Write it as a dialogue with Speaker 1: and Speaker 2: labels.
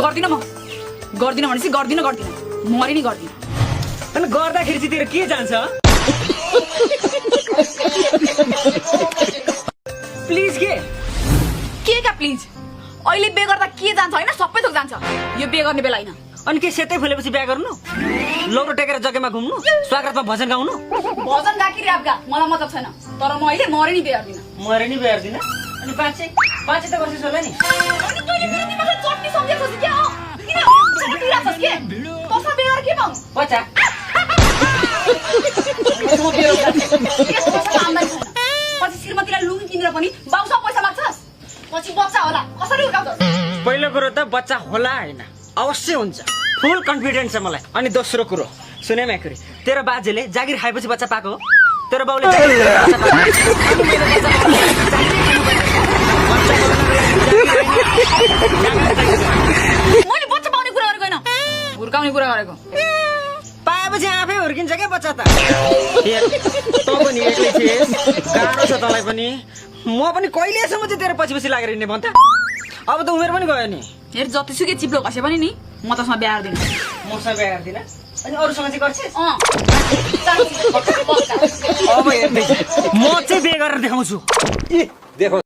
Speaker 1: गर्दिन म गर्दिन भनेपछि गर्दिन मरि नि गर्दिन
Speaker 2: अनि गर्दाखेरि चाहिँ तेरो के जान्छ प्लिज
Speaker 1: के का प्लिज अहिले बे गर्दा के जान्छ हैन सबै थोक जान्छ यो बे गर्ने बेला हैन
Speaker 2: अनि के सेतै फुलेपछि बिहा गर्नु लौरो टेकेर जग्गामा घुम्नु स्वागतमा भजन गाउनु
Speaker 1: भजन गाकी र्याप गा मलाई मतलब छैन तर म अहिले मरे नि बे गर्दिन
Speaker 2: मरे नि बिहा गर्दिन अनि बाँचे त गर्छस् होला नि
Speaker 1: अनि तैले फेरि तिमीलाई चट्नी सम्झेछस् के हो किन चट्नी राख्छस् के तसा बे गरेर के पाउ
Speaker 2: बच्चा
Speaker 1: पछि श्रीमतीलाई लुङ्गी किनेर पनि बाउसँग पैसा माग्छस् पछि बच्चा होला कसरी उठाउँछस्
Speaker 2: पहिलो कुरो त बच्चा होला हैन अवश्य हुन्छ फुल कन्फिडेन्स छ मलाई अनि दोस्रो कुरो सुने म्याकुरी तेरो बाजेले जागिर खाएपछि बच्चा पाएको हो तेरो बाउले
Speaker 1: मैले बच्चा पाउने कुरा गरेको हैन हुर्काउने कुरा गरेको
Speaker 2: पाएपछि आफै हुर्किन्छ क्या बच्चा त तँ पनि एक्लै थिएस् गाह्रो छ तँलाई पनि म पनि कहिलेसम्म चाहिँ तेरो पछि लागेर हिँड्ने भन् त अब त उमेर पनि गयो नि
Speaker 1: हेर जतिसुकै चिप्लो घसे पनि नि म तसँग बिहा गर्दिन
Speaker 2: मसँग बिहा गर्दिन अनि अरूसँग चाहिँ गर्छस्
Speaker 1: पक्का
Speaker 2: अब हेर्दै म चाहिँ बिहे गरेर देखाउँछु
Speaker 3: देखो